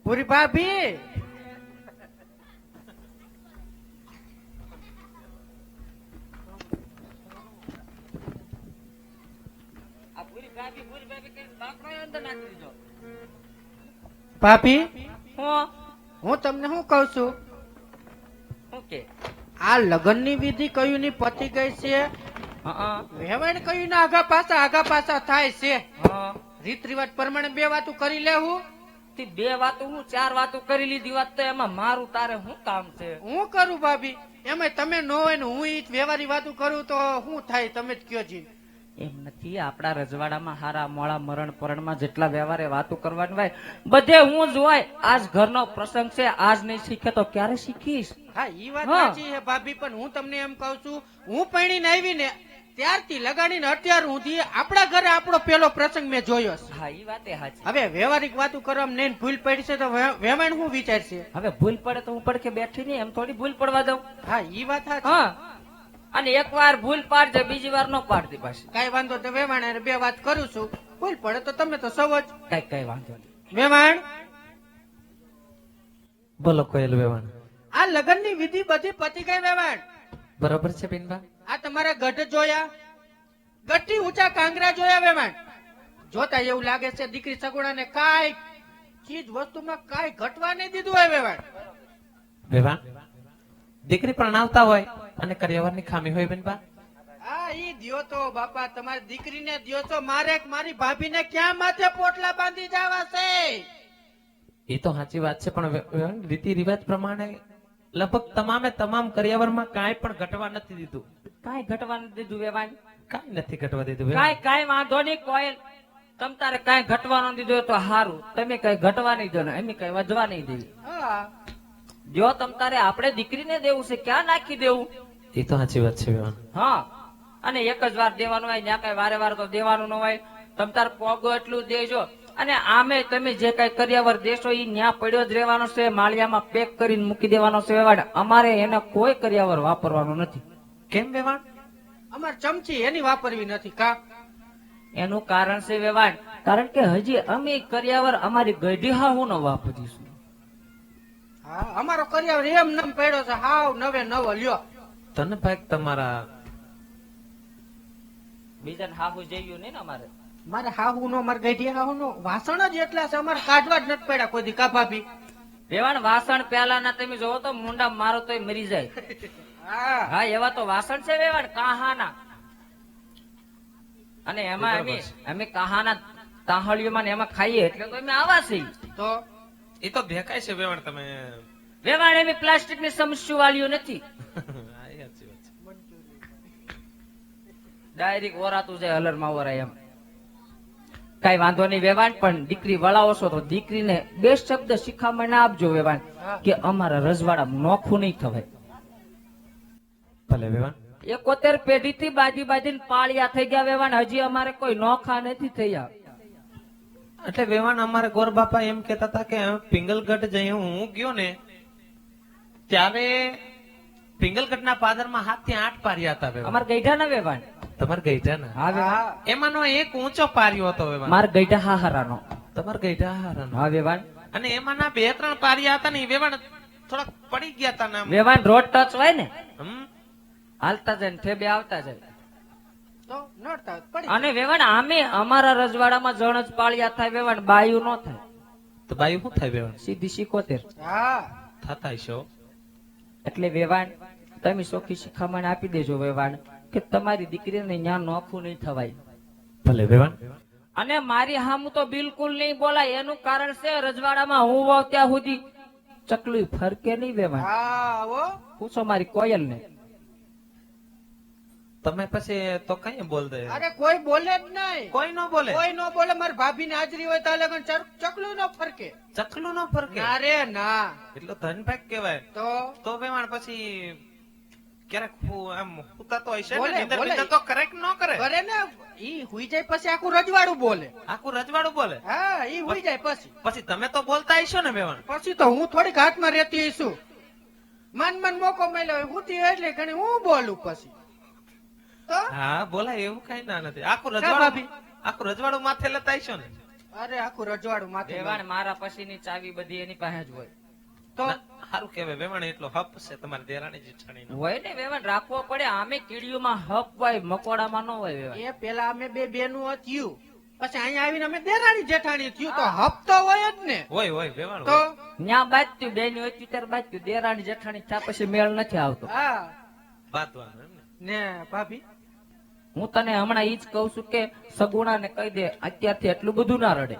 પૂરી ભાભી ભાભી હું તમને શું કઉ છું આ લગ્ન ની વિધિ કયું ની પતી ગઈ છે વેવાણ કયું ના આગા પાછા થાય છે રીત રિવાજ પ્રમાણે બે વાતો કરી લેવું બે વાતો હું ચાર વાતો કરી લીધી વાત તો એમાં મારું તારે શું કામ છે હું કરું ભાભી એમાં તમે ન હોય ને હું વ્યવહારી વાતો કરું તો શું થાય તમે જ કયો જી એમ નથી આપડા રજવાડામાં હારા મોળા મરણ પરણમાં જેટલા વ્યવહારે વાતો કરવાની હોય બધે હું જ હોય આજ ઘરનો પ્રસંગ છે આજ નહીં શીખે તો ક્યારે શીખીશ હા ઈ વાત સાચી છે ભાભી પણ હું તમને એમ કહું છું હું પરણીને આવી ને ત્યારથી લગાડીને અત્યાર સુધી આપણા ઘરે આપણો પેલો પ્રસંગ મેં જોયો છે હા ઈ વાત સાચી હવે વ્યવહારિક વાતો કરવામાં નહીં ભૂલ પડી છે તો વેવાણ શું વિચારશે હવે ભૂલ પડે તો હું પડખે બેઠી નહીં એમ થોડી ભૂલ પડવા દઉં હા ઈ વાત સાચી હા અને એક વાર ભૂલ પાડજે બીજી વાર ન પાડતી પાછી કઈ વાંધો તો વેવાણ બે વાત કરું છું ભૂલ પડે તો તમે તો સૌ જ કઈ વાંધો નહીં વેવાણ બોલો કોયલ વેવાણ આ લગ્ન ની વિધિ બધી પતી ગઈ વેવાણ બરોબર છે પિનબા આ તમારા ગઢ જોયા ગઢથી ઊંચા કાંગરા જોયા વેવાણ જોતા એવું લાગે છે દીકરી સગુણાને કાંઈ ચીજ વસ્તુમાં કાંઈ ઘટવા નહીં દીધું હોય વેવાણ વેવાણ દીકરી પરણાવતા હોય અને કરિયાવરની ખામી હોય બેનબા હા ઈ દ્યો તો બાપા તમારી દીકરીને દ્યો તો મારી ભાભીને ક્યાં માથે પોટલા બાંધી જવા છે એ તો સાચી વાત છે પણ રીતિ રિવાજ પ્રમાણે લગભગ તમામ કરિયાવરમાં કાંઈ પણ ઘટવા નથી દીધું કાંઈ ઘટવા નથી દીધું વેવાણ કાંઈ નથી ઘટવા દીધું કાંઈ વાંધો નહીં કોયલ તમ તારે કાંઈ ઘટવાનું દીધું તો સારું તમે કઈ ઘટવા નહીં દો ને એમ કઈ વધવા નહીં દેવી જો તમ તારે આપણે દીકરીને દેવું છે ક્યાં નાખી દેવું એ તો સાચી વાત છે વેવાણ હા અને એક જ વાર દેવાનું હોય ત્યાં કઈ વારે વાર તો દેવાનું ન હોય તમ તાર પોગો એટલું દેજો. અને આમે તમે જે કઈ કર્યાવર દેશો ઈ ન્યા પડ્યો જ રહેવાનો છે, માળિયામાં પેક કરીને મૂકી દેવાનો છે વેવાણ. અમારે એને કોઈ કર્યાવર વાપરવાનો નથી. કેમ વેવાણ? અમાર ચમચી એની વાપરવી નથી કા. એનું કારણ છે વેવાણ, કારણ કે હજી અમે કર્યાવર અમારી ગઢી હાહુ નો વાપરીશું. હા, અમારો કર્યાવર એમ નમ પડ્યો છે, હાવ નવે નવો લ્યો. તને ભાઈ તમારા બીજાને હાહુ જઈયું નહીં ને અમારે. મારે હાહુ નો, મારે ગઈઢી હાહુ નો વાસણ જ એટલા છે, અમારે કાઢવા જ નથી પડ્યા કોઈ દી કા ભાભી. વેવાણ વાસણ પેલાના તમે જોવો તો મુંડા મારો તોય મરી જાય. હા, હા, એવા તો વાસણ છે વેવાણ કાહાના. અને એમાં અમે કાહાના તાહળીઓમાં ને એમાં ખાઈએ એટલે તો અમે આવા છીએ. તો એ તો દેખાય છે વેવાણ તમે. વેવાણ એમ પ્લાસ્ટિક ની સમસ્યા વાળ્યું નથી. હા, એ સાચી વાત છે. ડાયરેક્ટ ઓરાતું જાય અલરમાં ઓરાય એમ. કઈ વાંધો નહીં વેવાણ, પણ દીકરી વળાવો છો તો દીકરીને બે શબ્દ શિખામણ આપજો વેવાણ, કે અમારા રજવાડા નોખું નહીં થવાય. ભલે વેવાણ. 71 પેઢી થી બાજી બાજીને પાળિયા થઈ ગયા વેવાણ, હજી અમારે કોઈ નોખા નથી થયા. એટલે વેવાણ અમારે ગોર બાપા એમ કેતા હતા કે પિંગલગઢ જઈ હું ગયો ને ત્યારે પિંગલગઢના પાદરમાં 7 થી 8 પારિયા હતા વેવાણ. અમારે ગઈઢા ના વેવાણ. તમારે ગઈઢા ના? હા વેવાણ. હા, એમાંનો એક ઊંચો પારિયો હતો વેવાણ. મારે ગઈઢા હાહારાનો. તમારે ગઈઢા હારાનો. હા વેવાણ. અને એમાંના 2-3 પારિયા હતા ને એ વેવાણ થોડાક પડી ગયા હતા ને આમ. વેવાણ રોડ ટચ હોય ને હમ. હાલતા જાય ને ઠેબે આવતા જાય. તો નડતા પડી. અને વેવાણ આમે અમારા રજવાડામાં જણ જ પાળિયા થાય વેવાણ, બાયું નો થાય. તો બાયું શું થાય વેવાણ? સીધી 71. હા, થતા હશો. એટલે વેવાણ તમે ચોખ્ખી શિખામણ આપી દેજો વેવાણ, કે તમારી દીકરીને ન્યા નોખું નહીં થવાય. ભલે વેવાણ. અને મારી હામું તો બિલકુલ નહીં બોલાય. એનું કારણ છે રજવાડામાં હું હોઉં ત્યાં સુધી ચકલું ફરકે નહીં વેવાણ. હા, હો. પૂછો મારી કોયલ ને. તમે પછી તો કઈ બોલ દે? અરે કોઈ બોલે જ નહીં, કોઈ ન બોલે? કોઈ નો બોલે. મારી ભાભી ની હાજરી હોય તો લગન ચકલું નો ફરકે. ચકલું ન ફરકે? ના રે ના. એટલો ધનભાગ કેવાય. તો વેવાણ પછી ક્યારેક આમ હુતા તો હશે બોલે, ને, નીંદર બોલે. બીંદર તો કરે કે ન કરે? કરે ને, ઈ હુઈ જાય પછી આખું રજવાડું બોલે. આખું રજવાડું બોલે? હા, ઈ હુઈ જાય પછી. પછી તમે તો બોલતા હશો ને વેવાણ? પછી તો હું થોડીક હાથમાં રહેતી હશું. મન મોકો મળ્યો હોય હુતી હોય એટલે ઘણી હું બોલું પછી. તો હા, બોલાય એવું કઈ ના નથી. આખું કા રજવાડું, ભાભી? આખું રજવાડું માથે લેતા હશો ને? અરે આખું રજવાડું માથે વેવાણ મારા પછીની ચાવી બધી એની પાસે જ હોય. તો સારું કેવાય વેવાણ, એટલો હપ છે તમારી દેરાણી જેઠાણીનો. હોય ને વેવાણ, રાખવો પડે. આમે કીડીઓમાં હપ હોય, મકોડામાં ન હોય વેવાણ. એ પેલા અમે બે બેનું થયું, પછી અહીંયા આવીને અમે દેરાણી જેઠાણી થયું, તો હપ્તો હોય જ ને. હોય વેવાણ તો હોય. ન્યા બાજતું બેન હોય ત્યારે બાજતું, દેરાણી જેઠાણી થયા પછી મેળ નથી આવતો. હા બાંધવાનું એમ ને? ને ભાભી, હું તને હમણાં ઈ જ કઉ છું કે સગુણા ને કહી દે અત્યારથી એટલું બધું ના રડે.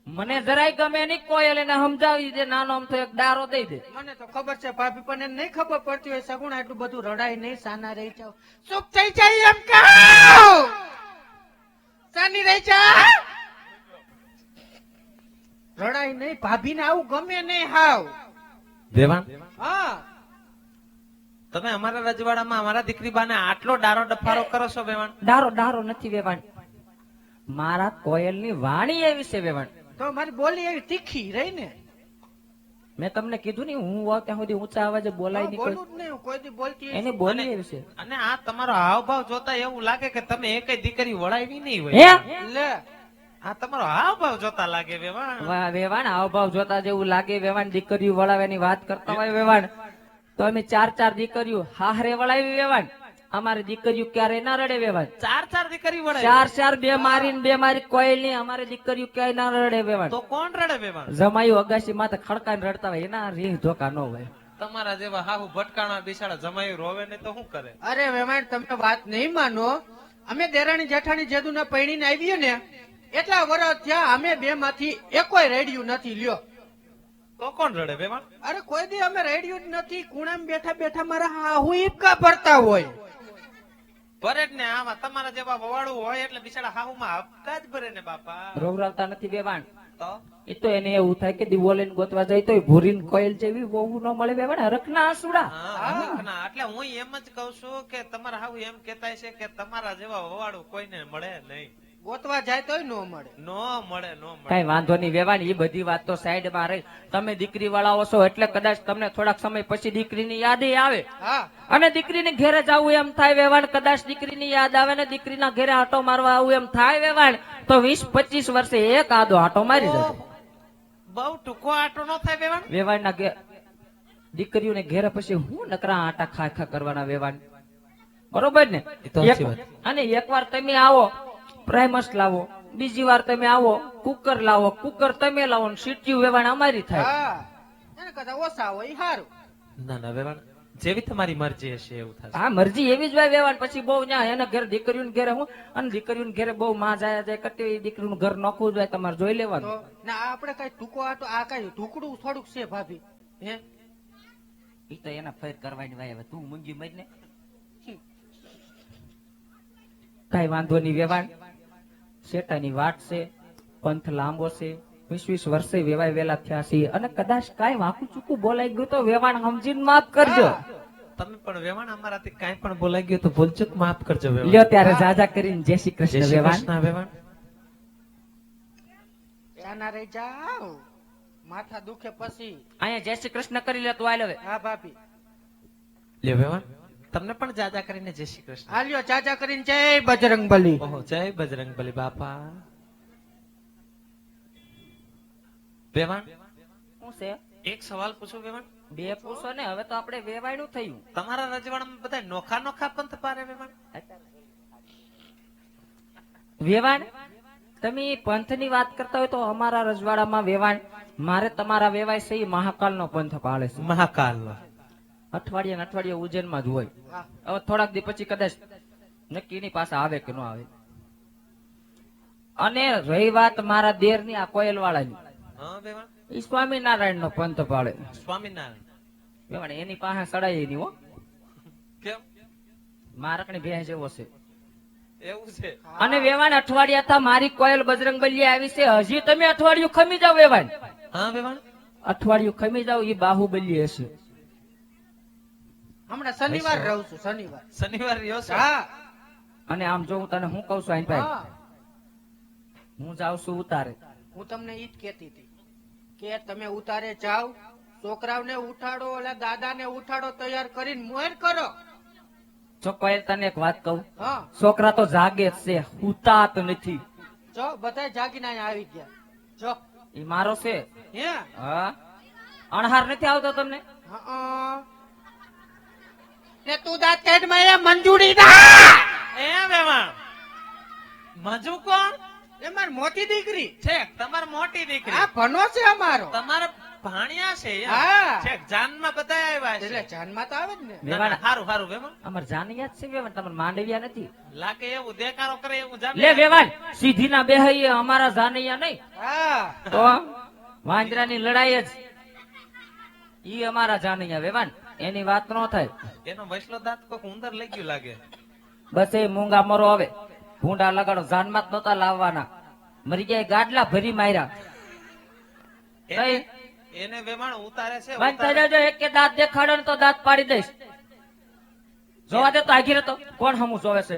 મને જરાય ગમે નહીં, કોયલ એને સમજાવી દે, નાનો આમ તો એક ડારો દઈ દે. મને તો ખબર છે ભાભી, પણ એને નહીં ખબર પડતી હોય સગુણા એટલું બધું રડાય નહીં, સાના રહી જાવ, ચૂપ થઈ જાય એમ કહો. સાની રહી જા, રડાય નહીં. ભાભી ને આવું ગમે નહીં હાવ. વેવાણ, હા, તમે અમારા રજવાડામાં અમારા દીકરી બાને આટલો ડારો ડફારો કરો છો વેવાણ? ડારો નથી વેવાણ, મારા કોયલ ની વાણી એવી છે વેવાણ. તો મારી બોલી એવી તીખી રહી ને. મેં તમને કીધું ને, હું હોઉં ત્યાં સુધી ઊંચા અવાજે બોલાય નહીં કોઈ. બોલું જ નહીં, હું કોઈ દી બોલતી એની બોલી એવી છે. અને આ તમારો હાવભાવ જોતા એવું લાગે કે તમે એકય દીકરી વળાવી નહીં હોય. હે લે. આ તમારો હાવભાવ જોતા લાગે વેવાણ. વાહ વેવાણ, હાવભાવ જોતા જેવું લાગે વેવાણ. દીકરીઓ વળાવવાની વાત કરતા હોય વેવાણ, તો અમે 4 દીકરીઓ હાહરે વળાવી વેવાણ. અમારી દીકરીઓ ક્યારે ના રડે વેવાણ. 4 દીકરી વળાવી? 4 બે મારી ને બે મારી કોયલ ની. અમારી દીકરીઓ ક્યાંય ના રડે વેવાણ. તો કોણ રડે વેવાણ? જમાયું અગાસી માથે ખડકાઈને રડતા હોય, એના રીહ ધોકા ન હોય. તમારા જેવા હાહુ ભટકાણા બિચારા જમાયું રોવે ને તો શું કરે? અરે વેવાણ, તમે વાત નહીં માનો. અમે દેરાણી જેઠાણી જેદુના પૈણીને આવીએ ને એટલા વર્ષ થયા, અમે બે માંથી એકોય રેડિયું નથી લ્યો. તો કોણ રડે વેવાણ? અરે કોઈ દી અમે રેડિયું જ નથી. ખૂણામાં બેઠા બેઠા મારા હાહુ ઈપકા ભરતા હોય. ભરે જ ને, આમાં તમારા જેવા વવાળું હોય એટલે બિચારા હાહુમાં હપકા જ ભરે ને બાપા. રોવરાવતા નથી વેવાણ. તો એ તો એને એવું થાય કે દિવાળી ગોતવા જાય તો ભૂરીન કોયલ જેવી વહુ ન મળે વેવાણ. હરખના આંસુડા. હા, ના, એટલે હું એમ જ કઉ છું કે તમારા હાહુ એમ કેતા છે કે તમારા જેવા વવાળું કોઈને મળે નહીં. ગોતવા જાય તોય નો મળે. નો મળે નો મળે કઈ વાંધો નહીં વેવાણ, એ બધી વાત તો સાઈડમાં રહી. તમે દીકરી વાળાઓ છો એટલે કદાચ તમને થોડાક સમય પછી દીકરીની યાદ આવે હા અને દીકરીને ઘેરે જવું એમ થાય વેવાણ. કદાચ દીકરીની યાદ આવે ને દીકરીના ઘેરે આટો મારવા આવું એમ થાય વેવાણ, તો 20-25 વર્ષે એક આદો આટો મારી જશે. બહુ ટૂંકો આટો નો થાય વેવાણ. વેવાણના ઘેર દીકરીઓને ઘેરે પછી હું નકરા આટા ખા કરવાના વેવાણ, બરોબર ને? એ તો સાચી વાત. અને એકવાર તમે આવો પ્રાઇમસ લાવો, બીજી વાર તમે આવો કુકર લાવો, કુકર તમે લાવો ને સીટીયું વેવાણ અમારી થાય. હા એને કદાચ ઓછા હોય ઈ હારું. ના ના વેવાણ, જેવી તમારી મરજી હશે એવું થશે. હા મરજી એવી જ હોય વેવાણ. પછી બહુ ન્યા એના ઘેર દીકરીઓને ઘેરે હું અને દીકરીઓને ઘેરે બહુ માં જાય કરતી દીકરીનું ઘર નોખવું જોઈએ, તમારે જોઈ લેવાનું. તો ના આપણે કઈ ટૂંકો આટો આ કઈ ટુકડું થોડુંક છે ભાભી હે ઈ તો એના ફેર કરવાની વાય. હવે તું મૂંગી મર ને, કઈ વાંધો નહીં વેવાણ. શેટાની વાટ છે, પંથ લાંબો છે, 20 વર્ષે વેવાય વેલા થયા છે અને કદાચ કાંઈ વાંકું ચૂકું બોલાઈ ગયું તો વેવાણ સમજીને માફ કરજો. તમે પણ વેવાણ અમારાથી કાંઈ પણ બોલાઈ ગયું તો ભૂલચૂક માફ કરજો વેવાણ. લ્યો ત્યારે જાજા કરીને જય શ્રી જય કૃષ્ણ શ્રી વેવાણ. કૃષ્ણ વેવાણ. ત્યાંના રહી જાવ માથા દુખે પછી. અહીંયા જય શ્રી કૃષ્ણ કરી લે તું આય હવે. હા ભાભી લ્યો વેવાણ, તમને પણ જાજા કરીને જય શ્રી કૃષ્ણ. હાલ્યો ચાચા કરીને જય બજરંગબલી. ઓહો, જય બજરંગબલી બાપા. વેવાણ, શું છે? એક સવાલ પૂછું વેવાણ. બે પૂછો ને, હવે તો આપણે વેવાયનું થયું. તમારા રજવાડામાં બધા નોખા નોખા પંથ પારે વેવાણ. વેવાણ તમે પંથની વાત કરતા હોય તો અમારા રજવાડામાં વેવાણ મારે તમારા વેવાય છે ઈ મહાકાલનો પંથ પાળે છે. મહાકાલ. અઠવાડિયે ને અઠવાડિયે ઉજ્જૈનમાં જ હોય. હા. હવે થોડાક દી પછી કદાચ નક્કી ની પાસે આવે કે ન આવે. અને રહી વાત મારા દેરની આ કોયલ વાળાની, હા વેવાણ. ઈ સ્વામિનારાયણ નો પંથ પાળે. સ્વામિનારાયણ. વેવાણ એની પાસે સડાય નહીં હો, કેમ મારકણી ભેંસ જેવો છે. એવું છે? અને વેવાણ અઠવાડિયા થા મારી કોયલ બજરંગબલી આવી છે, હજી તમે અઠવાડિયું ખમી જાવ વેવાણ. હા વેવાણ. અઠવાડિયું ખમી જાવ ઈ બાહુબલી હશે. હમણાં શનિવાર રહું છું શનિવાર. શનિવાર રહ્યો છે? હા અને આમ જો હું તને હું કઉ છું આઈ ભાઈ, હા હું જાઉં છું ઉતારે. હું તમને ઈ જ કહેતી હતી કે તમે ઉતારે જાઓ, છોકરાઓને ઉઠાડો, ઓલા દાદાને ઉઠાડો, તૈયાર કરીને મોર કરો. જો કોયલ તને એક વાત કહું, હા છોકરા તો જાગે જ છે, હુતાત નથી. જો બધા જાગીને અહીંયા આવી ગયા. જો ઈ મારો છે. હે હા અણહાર નથી આવતો તમને? હા ને તું દાંત કાઢ માં એ મંજૂરી ના એ વેવાણ, મંજુ કોણ એ મારી મોટી દીકરી છે? તમારી મોટી દીકરી. આ ભનો છે અમારો. તમારા ભાણિયા છે એમ? હા. છે જાનમાં બધા આવ્યા છે. એટલે જાનમાં તો આવે જ ને. ના, ના, હારું હારું વેવાણ. અમાર જાનિયા જ છે વેવાણ, તમારે માંડવિયા નથી. લાગે એવું દેખાડો કરે એવું જાણ. લે વેવાણ સીધી ના બેહાઈએ અમારા જાનિયા નહીં. હા તો વાંદરાની લડાઈ જ ઈ અમારા જાનિયા વેવાણ, એની વાત ન થાય. એનો વૈસલો દાંત કોક ઉંદર લઈ ગયું લાગે. બસ એ મૂંગા મરો હવે, ભૂંડા લગાડો, જાનમાં જ નતા લાવવાના, મરી ગયા ગાડલા ભરી માર્યા. એને- એને વેવાણ ઉતારે છે. બંધ થઈ ઉતારે. જાજો, એક કે દાંત દેખાડો ને તો દાંત પાડી દઈશ. જોવા દે તો આગી રહેતો કોણ હમું જોવે છે.